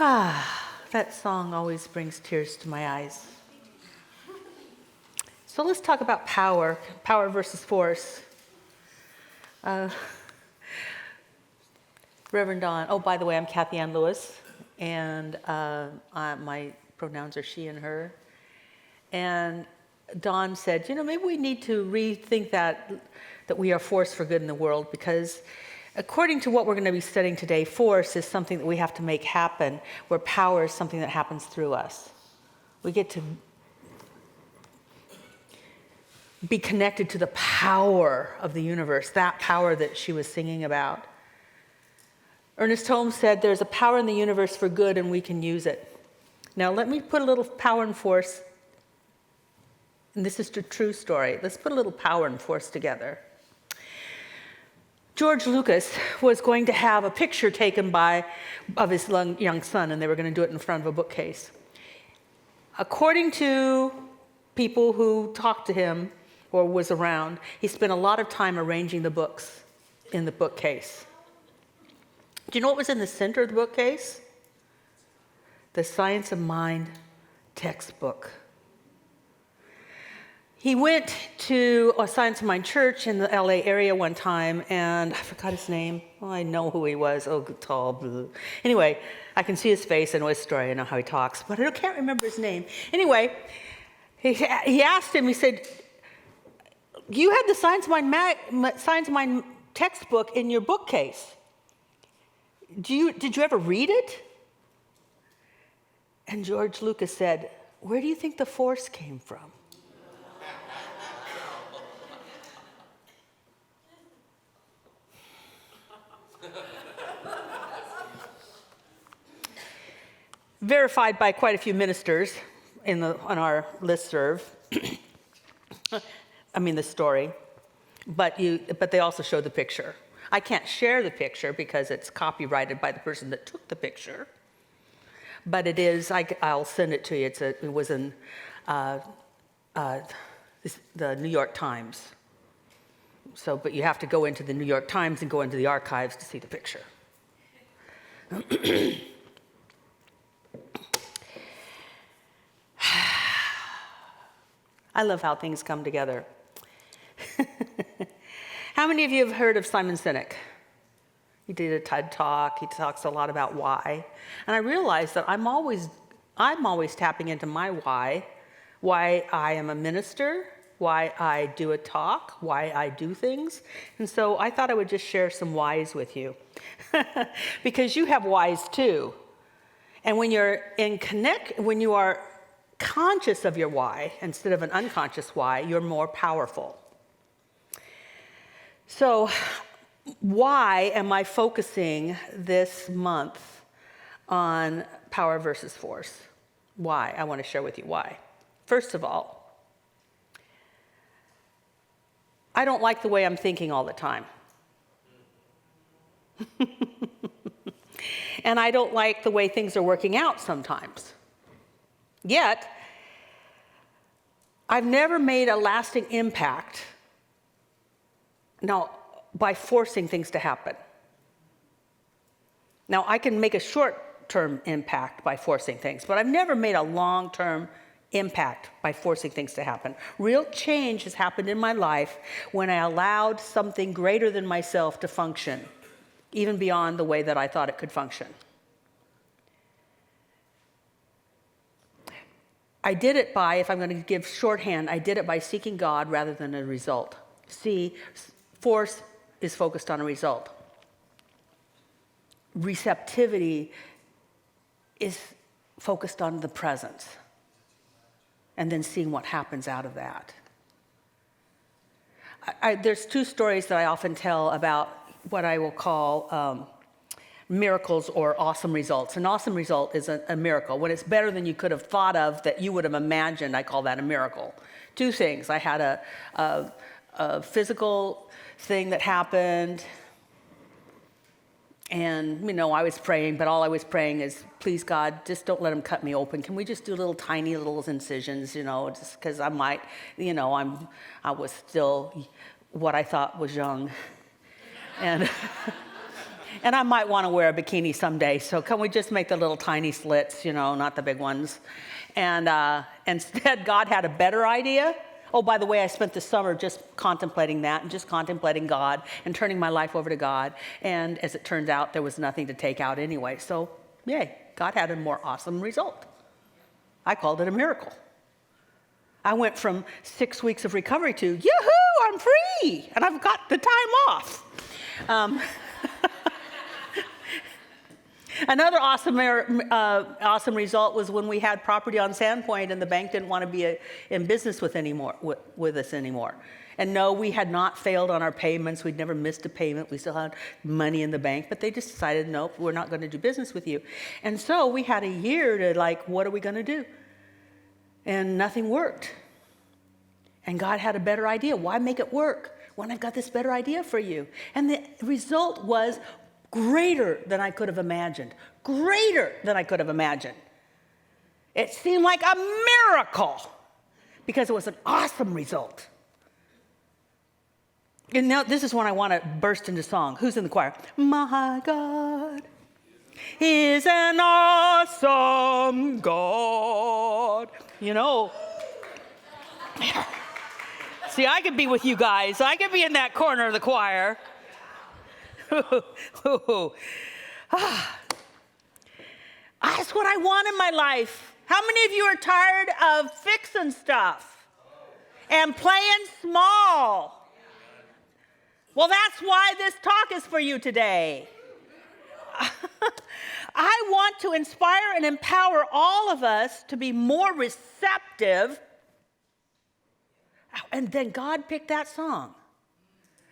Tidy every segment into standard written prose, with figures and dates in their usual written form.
That song always brings tears to my eyes. So let's talk about power versus force. Reverend Dawn, oh, by the way, I'm Kathianne Lewis, and my pronouns are she and her. And Dawn said, maybe we need to rethink that we are force for good in the world, because according to what we're going to be studying today, force is something that we have to make happen, where power is something that happens through us. We get to be connected to the power of the universe, that power that she was singing about. Ernest Holmes said, there's a power in the universe for good and we can use it. Now let me put a little power and force, and this is a true story. Let's put a little power and force together. George Lucas was going to have a picture taken of his young son, and they were going to do it in front of a bookcase. According to people who talked to him or was around, he spent a lot of time arranging the books in the bookcase. Do you know what was in the center of the bookcase? The Science of Mind textbook. He went to a Science of Mind church in the LA area one time, and I forgot his name. Well, I know who he was. Oh, tall, blue. Anyway, I can see his face. I know his story. I know how he talks, but I can't remember his name. Anyway, he asked him, he said, you had the Science of Mind textbook in your bookcase. Did you ever read it? And George Lucas said, where do you think the force came from? Verified by quite a few ministers on our listserv. The story, but they also show the picture. I can't share the picture because it's copyrighted by the person that took the picture, but it is. I'll send it to you. It was in the New York Times. So, but you have to go into the New York Times and go into the archives to see the picture. I love how things come together. How many of you have heard of Simon Sinek? He did a TED Talk. He talks a lot about why. And I realized that I'm always tapping into my why I am a minister, why I do a talk, why I do things. And so I thought I would just share some whys with you. Because you have whys too. And when when you are conscious of your why instead of an unconscious why, you're more powerful. So why am I focusing this month on power versus force? Why? I want to share with you why. First of all, I don't like the way I'm thinking all the time. And I don't like the way things are working out sometimes. Yet, I've never made a lasting impact by forcing things to happen. Now, I can make a short-term impact by forcing things, but I've never made a long-term impact by forcing things to happen. Real change has happened in my life when I allowed something greater than myself to function, even beyond the way that I thought it could function. I did it by, if I'm going to give shorthand, I did it by seeking God rather than a result. See, force is focused on a result. Receptivity is focused on the presence and then seeing what happens out of that. There's two stories that I often tell about what I will call miracles or awesome results. An awesome result is a miracle. When it's better than you could have thought of, that you would have imagined, I call that a miracle. Two things. I had a physical thing that happened, and I was praying, but all I was praying is, please God, just don't let them cut me open. Can we just do tiny little incisions, just because I might, I was still what I thought was young. And And I might want to wear a bikini someday, so can we just make the little tiny slits, not the big ones? And instead, God had a better idea. Oh, by the way, I spent the summer just contemplating that and just contemplating God and turning my life over to God. And as it turns out, there was nothing to take out anyway. So, yay, God had a more awesome result. I called it a miracle. I went from 6 weeks of recovery to, yoo-hoo, I'm free, and I've got the time off. Another awesome result was when we had property on Sandpoint and the bank didn't want to be in business with us anymore. And no, we had not failed on our payments. We'd never missed a payment. We still had money in the bank, but they just decided, nope, we're not going to do business with you. And so we had a year to what are we going to do? And nothing worked. And God had a better idea. Why make it work when I've got this better idea for you? And the result was greater than I could have imagined. Greater than I could have imagined. It seemed like a miracle because it was an awesome result. And now this is when I want to burst into song. Who's in the choir? My God is an awesome God. See, I could be with you guys. I could be in that corner of the choir. That's what I want in my life. How many of you are tired of fixing stuff and playing small? Well, that's why this talk is for you today. I want to inspire and empower all of us to be more receptive. And then God picked that song.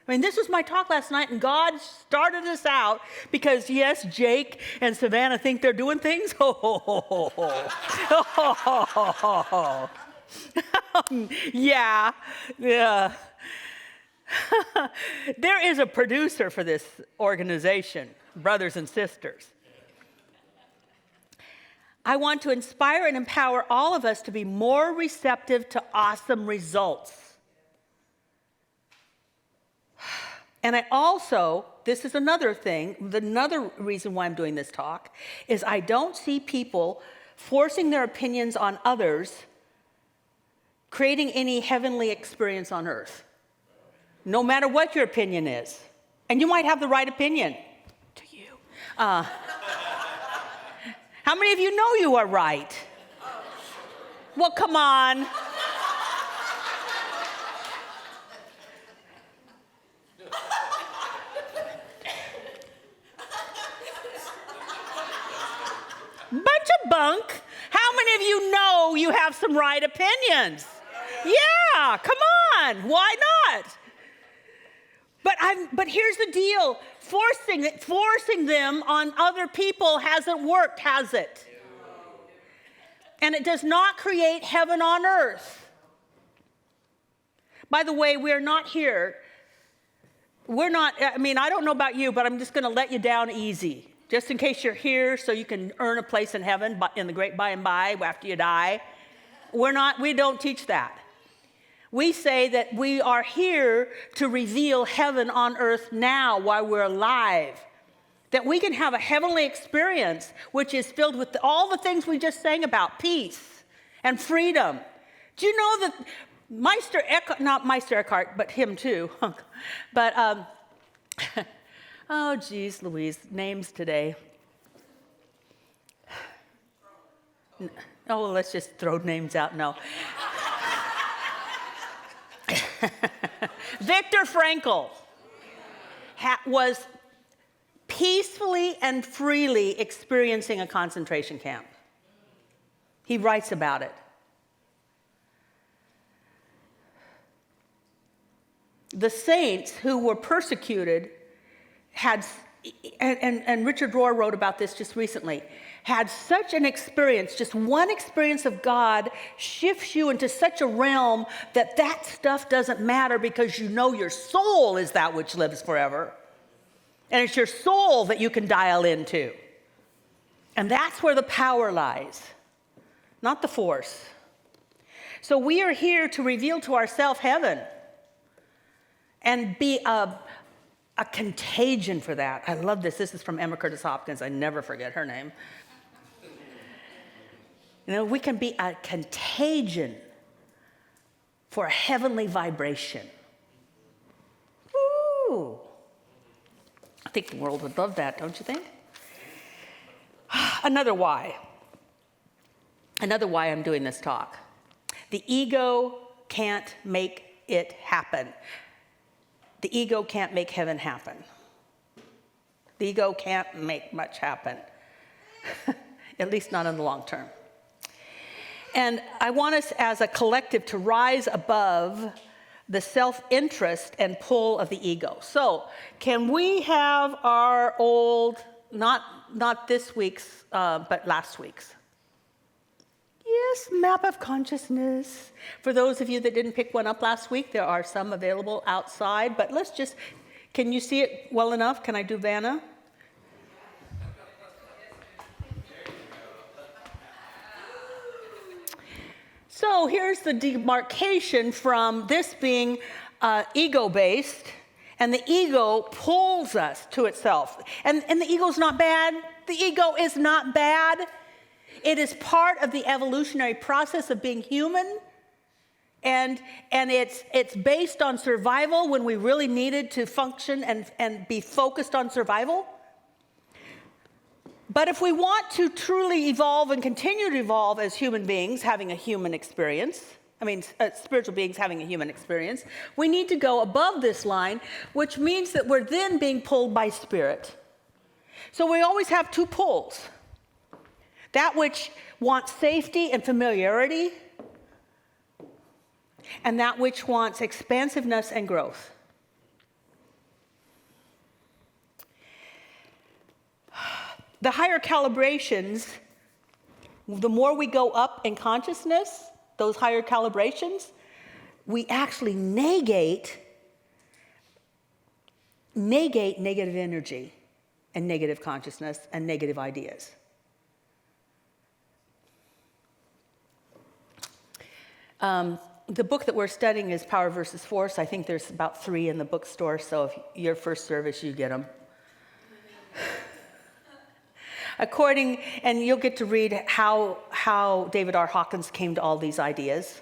I mean, this was my talk last night, and God started us out because, yes, Jake and Savannah think they're doing things. Yeah. There is a producer for this organization, brothers and sisters. I want to inspire and empower all of us to be more receptive to awesome results. And I also, this is another thing, another reason why I'm doing this talk, is I don't see people forcing their opinions on others, creating any heavenly experience on earth. No matter what your opinion is. And you might have the right opinion. To you. How many of you know you are right? Well, come on. Bunch of bunk. How many of you know you have some right opinions? Yeah, come on. Why not? But here's the deal. Forcing them on other people hasn't worked, has it? And it does not create heaven on earth. By the way, we're not here. I don't know about you, but I'm just going to let you down easy. Just in case you're here so you can earn a place in heaven in the great by and by after you die. We don't teach that. We say that we are here to reveal heaven on earth now while we're alive. That we can have a heavenly experience which is filled with all the things we just sang about, peace and freedom. Do you know that not Meister Eckhart, but him too. But, oh, geez, Louise, names today. Oh, well, let's just throw names out. No. Viktor Frankl was peacefully and freely experiencing a concentration camp. He writes about it. The saints who were persecuted had, and Richard Rohr wrote about this just recently, had such an experience, just one experience of God shifts you into such a realm that stuff doesn't matter because you know your soul is that which lives forever. And it's your soul that you can dial into. And that's where the power lies, not the force. So we are here to reveal to ourselves heaven and be a a contagion for that. I love this. This is from Emma Curtis Hawkins. I never forget her name. We can be a contagion for a heavenly vibration. Ooh. I think the world would love that, don't you think? Another why I'm doing this talk. The ego can't make it happen. The ego can't make heaven happen. The ego can't make much happen, at least not in the long term. And I want us as a collective to rise above the self-interest and pull of the ego. So, can we have our old, not this week's, but last week's? Yes, map of consciousness. For those of you that didn't pick one up last week, there are some available outside, but can you see it well enough? Can I do Vanna? So here's the demarcation from this being ego-based, and the ego pulls us to itself. And the ego's not bad. The ego is not bad. It is part of the evolutionary process of being human, and it's based on survival when we really needed to function and be focused on survival. But if we want to truly evolve and continue to evolve as human beings, having a human experience, spiritual beings having a human experience, we need to go above this line, which means that we're then being pulled by spirit. So we always have two pulls. That which wants safety and familiarity, and that which wants expansiveness and growth. The higher calibrations, the more we go up in consciousness, those higher calibrations, we actually negate negative energy and negative consciousness and negative ideas. The book that we're studying is Power versus Force. I think there's about 3 in the bookstore, so if your first service, you get them. And you'll get to read how David R. Hawkins came to all these ideas,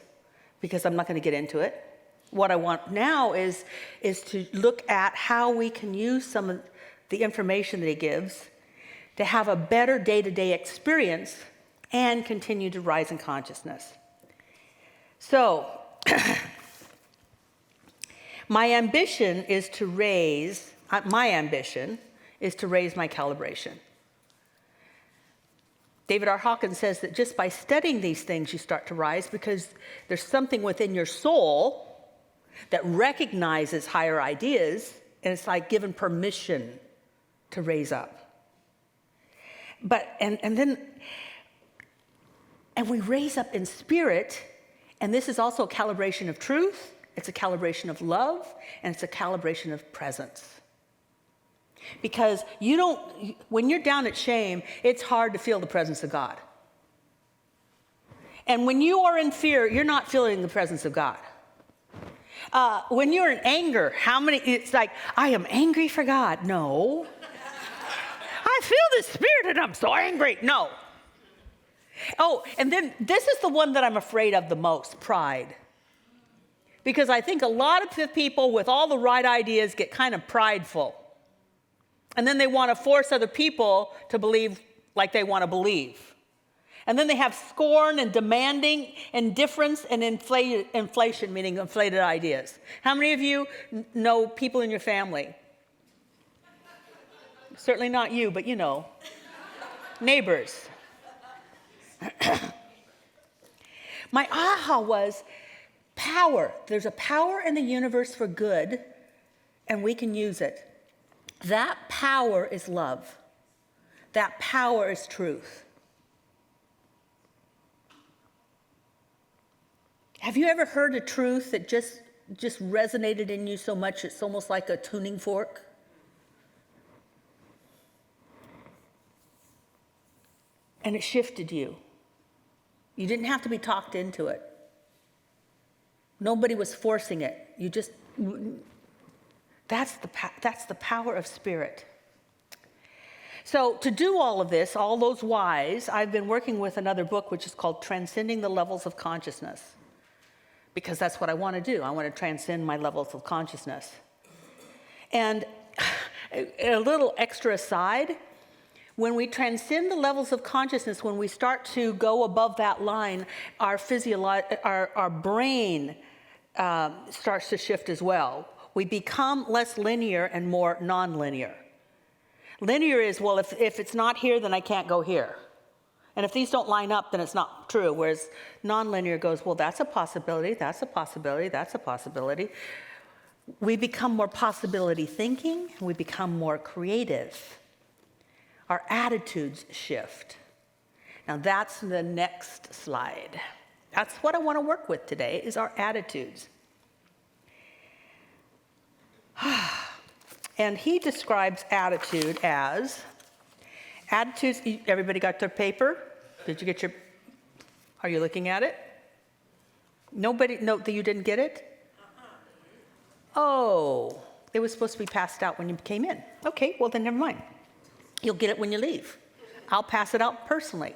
because I'm not going to get into it. What I want now is to look at how we can use some of the information that he gives to have a better day-to-day experience and continue to rise in consciousness. So, my ambition is to raise my calibration. David R. Hawkins says that just by studying these things, you start to rise, because there's something within your soul that recognizes higher ideas, and it's like given permission to raise up. And we raise up in spirit, and this is also a calibration of truth, it's a calibration of love, and it's a calibration of presence. Because when you're down at shame, it's hard to feel the presence of God. And when you are in fear, you're not feeling the presence of God. When you're in anger, it's like, I am angry for God. No. I feel the Spirit and I'm so angry. No. Oh, and then this is the one that I'm afraid of the most, pride. Because I think a lot of the people with all the right ideas get kind of prideful. And then they want to force other people to believe like they want to believe. And then they have scorn and demanding, indifference, and inflation, meaning inflated ideas. How many of you know people in your family? Certainly not you, but you know. Neighbors. My aha was power. There's a power in the universe for good, and we can use it. That power is love. That power is truth. Have you ever heard a truth that just resonated in you so much it's almost like a tuning fork? And it shifted you. You didn't have to be talked into it. Nobody was forcing it. That's the power of spirit. So to do all of this, all those whys, I've been working with another book which is called Transcending the Levels of Consciousness, because that's what I want to do. I want to transcend my levels of consciousness. And a little extra aside, when we transcend the levels of consciousness, when we start to go above that line, our brain starts to shift as well. We become less linear and more non-linear. Linear is, well, if it's not here, then I can't go here. And if these don't line up, then it's not true. Whereas non-linear goes, well, that's a possibility, that's a possibility, that's a possibility. We become more possibility thinking, we become more creative. Our attitudes shift. Now that's the next slide. That's what I want to work with today, is our attitudes. And he describes attitude as, attitudes, everybody got their paper? Did you get your, are you looking at it? Nobody, no, you didn't get it? Oh, it was supposed to be passed out when you came in. Okay, well then never mind. You'll get it when you leave. I'll pass it out personally.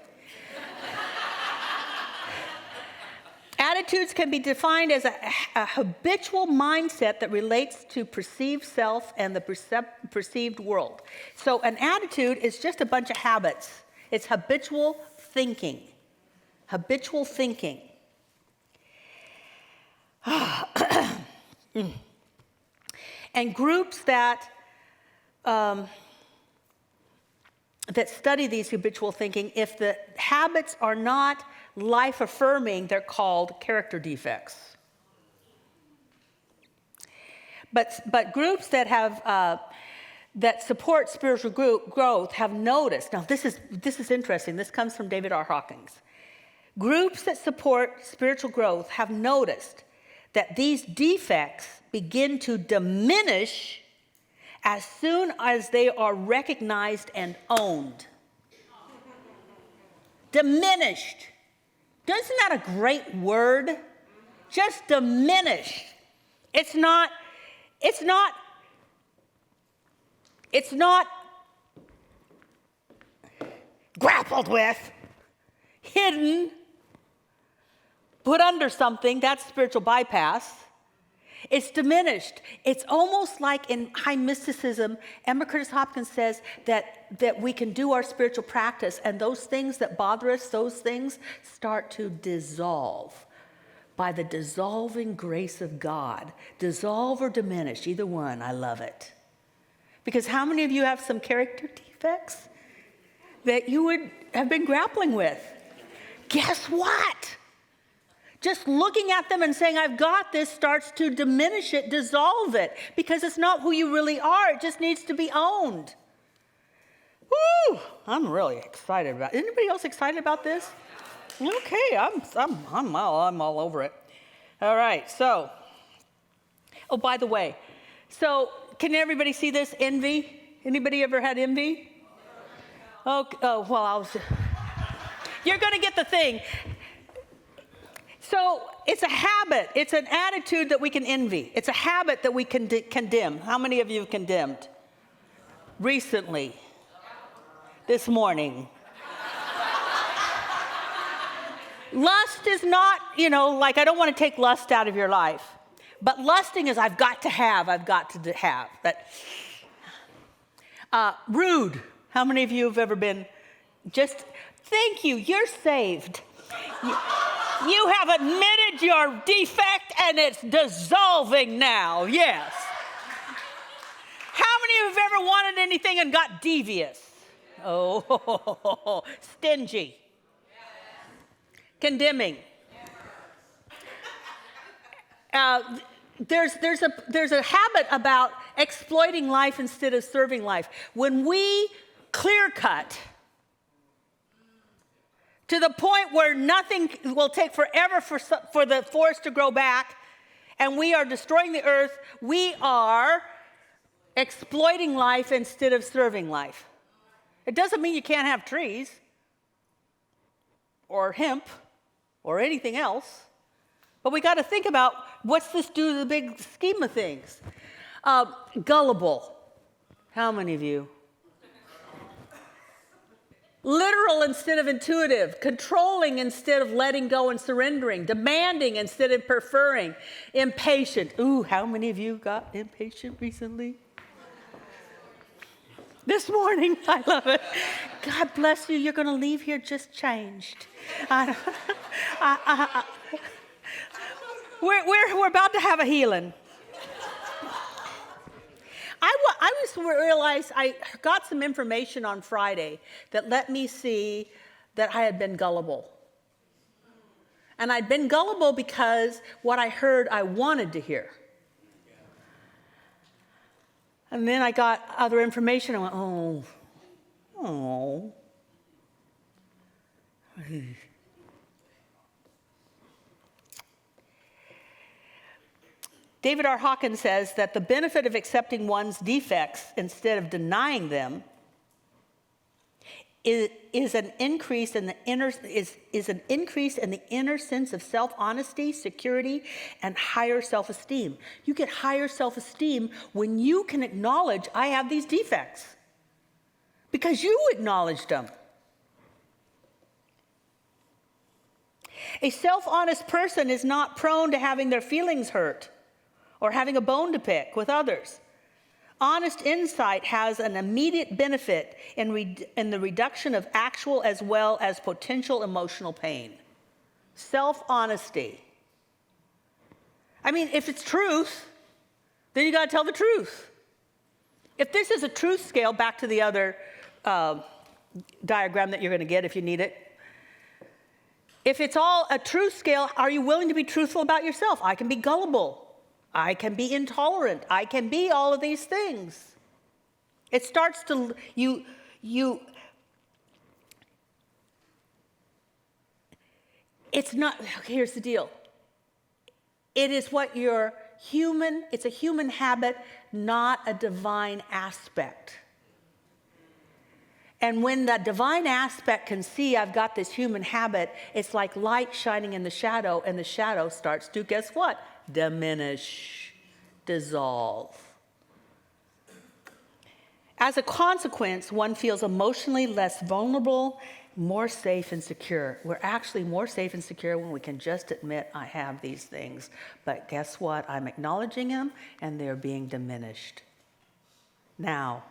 Attitudes can be defined as a habitual mindset that relates to perceived self and the perceived world. So an attitude is just a bunch of habits. It's habitual thinking. Habitual thinking. And groups that study these habitual thinking, if the habits are not life-affirming, they're called character defects. But groups that have that support spiritual growth have noticed. Now this is interesting. This comes from David R. Hawkins. Groups that support spiritual growth have noticed that these defects begin to diminish as soon as they are recognized and owned. Diminished. Isn't that a great word? Just diminished. It's not grappled with, hidden, put under something. That's spiritual bypass. It's diminished. It's almost like in high mysticism, Emma Curtis Hopkins says that we can do our spiritual practice, and those things that bother us, those things start to dissolve by the dissolving grace of God. Dissolve or diminish, either one. I love it. Because how many of you have some character defects that you would have been grappling with? Guess what? Just looking at them and saying, I've got this, starts to diminish it, dissolve it, because it's not who you really are. It just needs to be owned. Woo! I'm really excited about it. Anybody else excited about this? Okay, I'm all over it. All right, so, oh, by the way, so can everybody see this? Envy? Anybody ever had envy? Oh, well, you're going to get the thing. So it's a habit. It's an attitude that we can envy. It's a habit that we can condemn. How many of you have condemned? Recently. This morning. Lust is not, like I don't want to take lust out of your life. But lusting is I've got to have. That. Rude. How many of you have ever been just, thank you, you're saved. You have admitted your defect and it's dissolving now, yes. How many of you have ever wanted anything and got devious? Oh, stingy. Condemning. There's a habit about exploiting life instead of serving life. When we clear cut to the point where nothing will take forever for the forest to grow back, and we are destroying the earth, we are exploiting life instead of serving life. It doesn't mean you can't have trees or hemp or anything else, but we got to think about what's this do to the big scheme of things. Gullible. How many of you? Literal instead of intuitive, controlling instead of letting go and surrendering, demanding instead of preferring, impatient. Ooh, how many of you got impatient recently? This morning, I love it. God bless you, you're going to leave here just changed. We're about to have a healing. I just realized I got some information on Friday that let me see that I had been gullible. And I'd been gullible because what I heard I wanted to hear. And then I got other information. I went, oh. David R. Hawkins says that the benefit of accepting one's defects instead of denying them is an increase in the inner sense of self-honesty, security, and higher self-esteem. You get higher self-esteem when you can acknowledge I have these defects because you acknowledged them. A self-honest person is not prone to having their feelings hurt or having a bone to pick with others. Honest insight has an immediate benefit in the reduction of actual as well as potential emotional pain. Self-honesty. I mean, if it's truth, then you got to tell the truth. If this is a truth scale, back to the other diagram that you're going to get if you need it. If it's all a truth scale, are you willing to be truthful about yourself? I can be gullible. I can be intolerant. I can be all of these things. It starts to, it's not, here's the deal. It is what you're human, it's a human habit, not a divine aspect. And when that divine aspect can see I've got this human habit, it's like light shining in the shadow, and the shadow starts to, guess what? Diminish, dissolve. As a consequence, one feels emotionally less vulnerable, more safe and secure. We're actually more safe and secure when we can just admit I have these things. But guess what? I'm acknowledging them and they're being diminished. Now,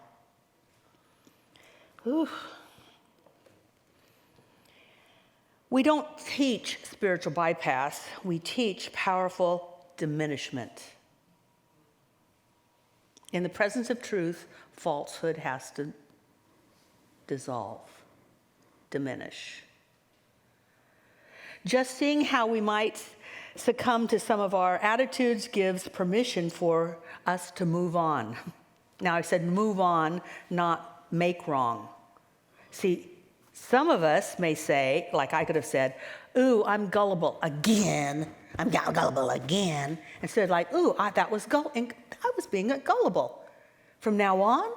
we don't teach spiritual bypass. We teach powerful diminishment. In the presence of truth, falsehood has to dissolve, diminish. Just seeing how we might succumb to some of our attitudes gives permission for us to move on. Now, I said move on, not make wrong. See, some of us may say, like I could have said, ooh, I'm gullible again. I'm gullible again. Instead of like, ooh, I was being gullible. From now on,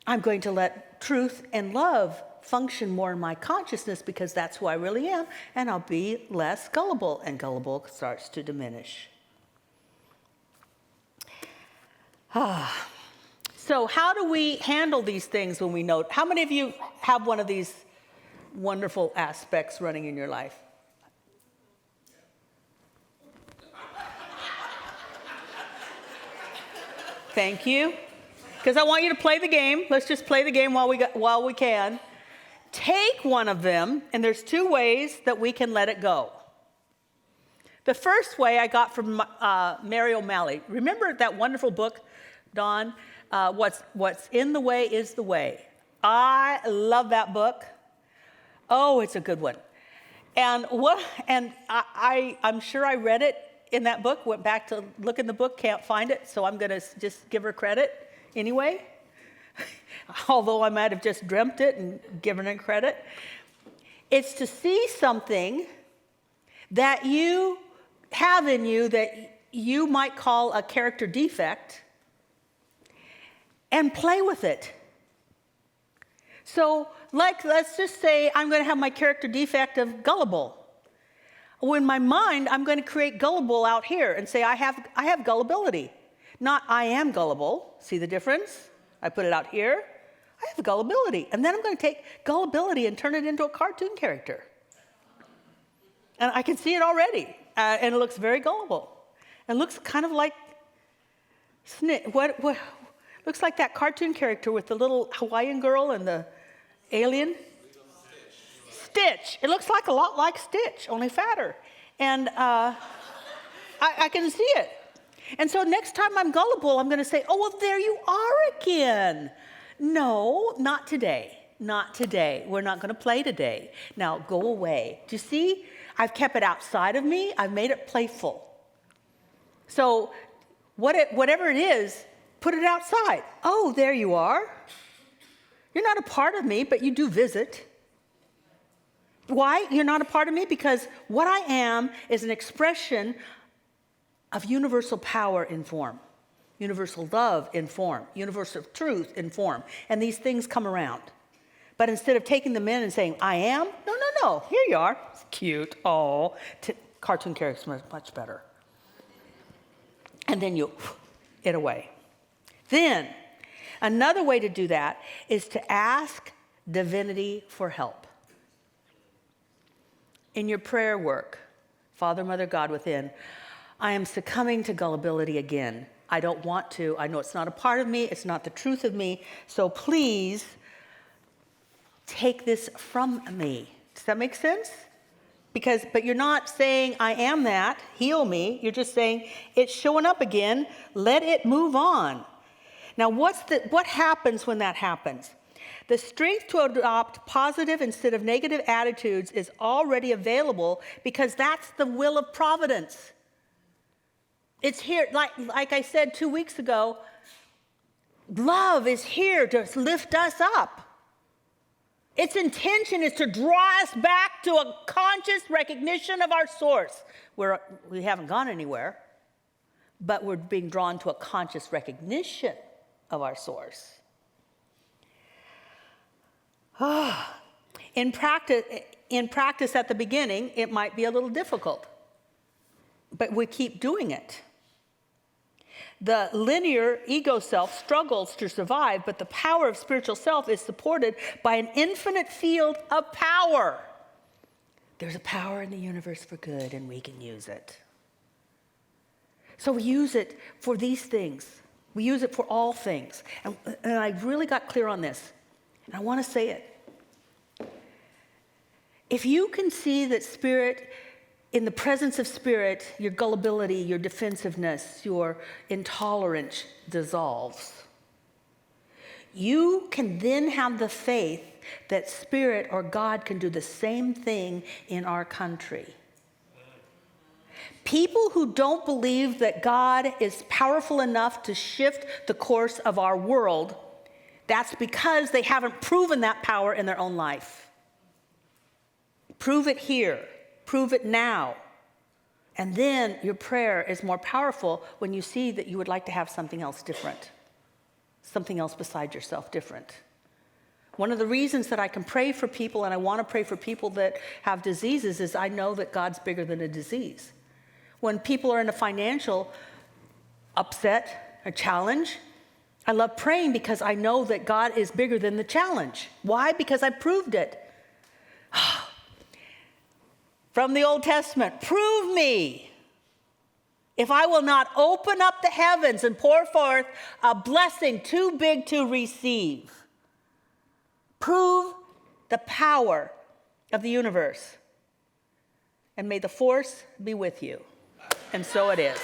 I'm going to let truth and love function more in my consciousness because that's who I really am, and I'll be less gullible, and gullible starts to diminish. So how do we handle these things when we know? How many of you have one of these wonderful aspects running in your life? Thank you. Because I want you to play the game. Let's just play the game while we can. Take one of them, and there's two ways that we can let it go. The first way I got from Mary O'Malley. Remember that wonderful book, Dawn? What's in the way is the way. I love that book. Oh, it's a good one. And I'm sure I read it in that book, went back to look in the book, can't find it, so I'm going to just give her credit anyway, although I might have just dreamt it and given her credit. It's to see something that you have in you that you might call a character defect and play with it. So, let's just say I'm going to have my character defect of gullible. Well, in my mind, I'm going to create gullible out here and say I have gullibility. Not I am gullible. See the difference? I put it out here. I have gullibility. And then I'm going to take gullibility and turn it into a cartoon character. And I can see it already. And it looks very gullible. And looks kind of like looks like that cartoon character with the little Hawaiian girl and the alien. Stitch. It looks like a lot like Stitch, only fatter. And I can see it. And so next time I'm gullible, I'm going to say, oh, well, there you are again. No, not today. Not today. We're not going to play today. Now, go away. Do you see? I've kept it outside of me. I've made it playful. So whatever it is, put it outside. Oh, there you are. You're not a part of me, but you do visit. Why? You're not a part of me? Because what I am is an expression of universal power in form, universal love in form, universal truth in form. And these things come around. But instead of taking them in and saying, I am, no, here you are. It's cute. Oh, cartoon characters are much better. And then you it away. Then, another way to do that is to ask divinity for help. In your prayer work, Father, Mother, God within, I am succumbing to gullibility again. I don't want to. I know it's not a part of me. It's not the truth of me. So please take this from me. Does that make sense? But you're not saying, I am that, heal me. You're just saying, it's showing up again. Let it move on. Now, what happens when that happens? The strength to adopt positive instead of negative attitudes is already available because that's the will of providence. It's here, like I said 2 weeks ago, love is here to lift us up. Its intention is to draw us back to a conscious recognition of our source. We haven't gone anywhere, but we're being drawn to a conscious recognition of our source. In practice at the beginning, it might be a little difficult, but we keep doing it. The linear ego self struggles to survive, but the power of spiritual self is supported by an infinite field of power. There's a power in the universe for good, and we can use it. So we use it for these things. We use it for all things. And I really got clear on this, and I want to say it. If you can see that Spirit, in the presence of Spirit, your gullibility, your defensiveness, your intolerance dissolves. You can then have the faith that Spirit or God can do the same thing in our country. People who don't believe that God is powerful enough to shift the course of our world, that's because they haven't proven that power in their own life. Prove it here. Prove it now. And then your prayer is more powerful when you see that you would like to have something else different. Something else beside yourself different. One of the reasons that I can pray for people and I want to pray for people that have diseases is I know that God's bigger than a disease. When people are in a financial upset, a challenge, I love praying because I know that God is bigger than the challenge. Why? Because I proved it. From the Old Testament, prove me if I will not open up the heavens and pour forth a blessing too big to receive. Prove the power of the universe. And may the force be with you. And so it is.